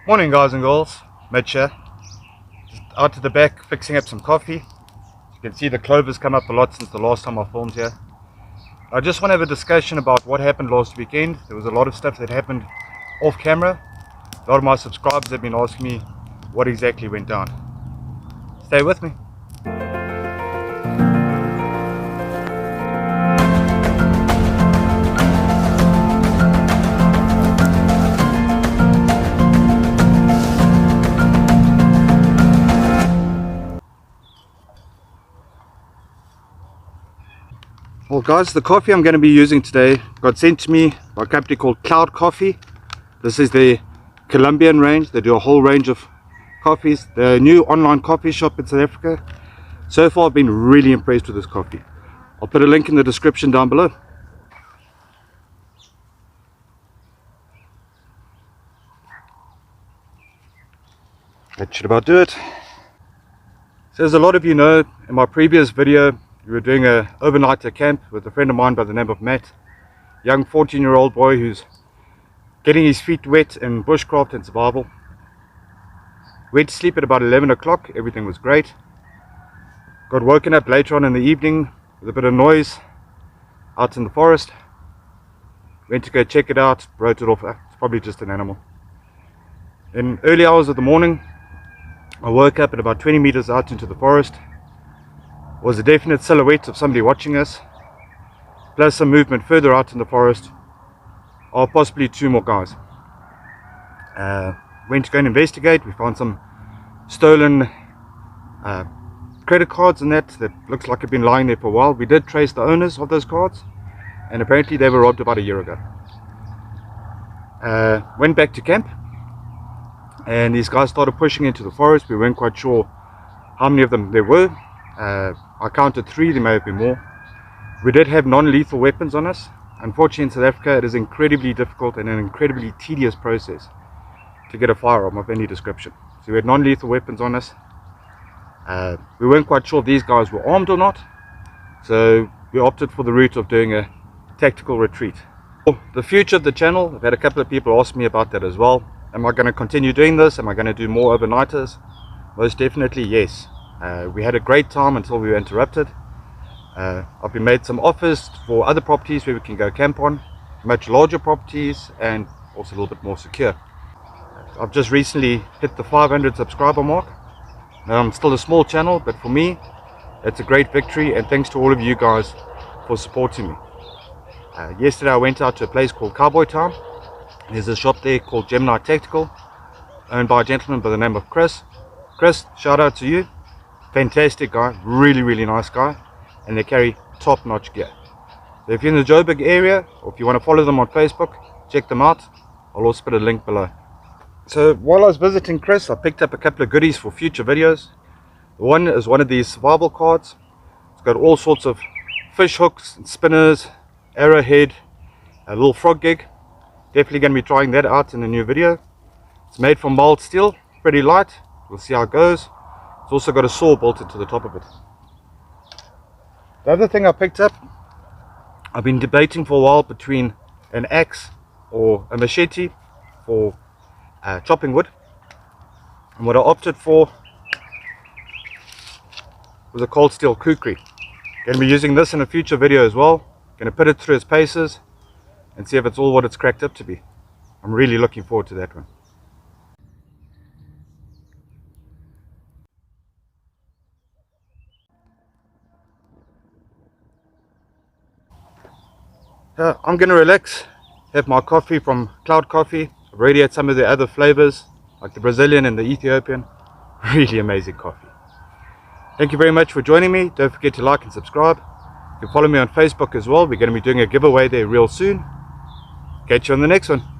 Morning guys and girls, Mitch here. Just out to the back fixing up some coffee. You can see the clovers come up a lot since the last time I filmed here. I just want to have a discussion about what happened last weekend. There was a lot of stuff that happened off camera. A lot of my subscribers have been asking me what exactly went down. Stay with me. Well guys, the coffee I'm going to be using today got sent to me by a company called Cloud Coffee. This is the Colombian range. They do a whole range of coffees. They're a new online coffee shop in South Africa. So far I've been really impressed with this coffee. I'll put a link in the description down below. That should about do it. So as a lot of you know, in my previous video we were doing an overnighter camp with a friend of mine by the name of Matt. Young 14-year-old boy who's getting his feet wet in bushcraft and survival. Went to sleep at about 11 o'clock, everything was great. Got woken up later on in the evening with a bit of noise out in the forest. Went to go check it out, wrote it off, it's probably just an animal. In early hours of the morning, I woke up at about 20 meters out into the forest. Was a definite silhouette of somebody watching us, plus some movement further out in the forest, or possibly two more guys. Went to go and investigate. We found some stolen credit cards and that looks like have been lying there for a while. We did trace the owners of those cards, and apparently they were robbed about a year ago. Went back to camp, and these guys started pushing into the forest. We weren't quite sure how many of them there were. I counted 3, there may have been more. We did have non-lethal weapons on us. Unfortunately in South Africa it is incredibly difficult and an incredibly tedious process to get a firearm of any description. So we had non-lethal weapons on us. We weren't quite sure if these guys were armed or not, so we opted for the route of doing a tactical retreat. For the future of the channel, I've had a couple of people ask me about that as well. Am I going to continue doing this? Am I going to do more overnighters? Most definitely yes. We had a great time until we were interrupted. I've been made some offers for other properties where we can go camp on, much larger properties and also a little bit more secure. I've just recently hit the 500 subscriber mark. Now I'm still a small channel, but for me it's a great victory, and thanks to all of you guys for supporting me. Yesterday I went out to a place called Cowboy Town. There's a shop there called Gemini Tactical, owned by a gentleman by the name of Chris. Chris, shout out to you. Fantastic guy, really nice guy, and they carry top-notch gear. So if you're in the Joburg area, or if you want to follow them on Facebook, check them out. I'll also put a link below. So while I was visiting Chris, I picked up a couple of goodies for future videos. The one is one of these survival cards. It's got all sorts of fish hooks and spinners, arrowhead, a little frog gig. Definitely going to be trying that out in a new video. It's made from mild steel, pretty light. We'll see how it goes. It's also got a saw built into the top of it. The other thing I picked up, I've been debating for a while between an axe or a machete for chopping wood, and what I opted for was a cold steel kukri. Going to be using this in a future video as well. Going to put it through its paces and see if it's all what it's cracked up to be. I'm really looking forward to that one. I'm going to relax, have my coffee from Cloud Coffee. I've already had some of the other flavors, like the Brazilian and the Ethiopian. Really amazing coffee. Thank you very much for joining me. Don't forget to like and subscribe. You can follow me on Facebook as well. We're going to be doing a giveaway there real soon. Catch you on the next one.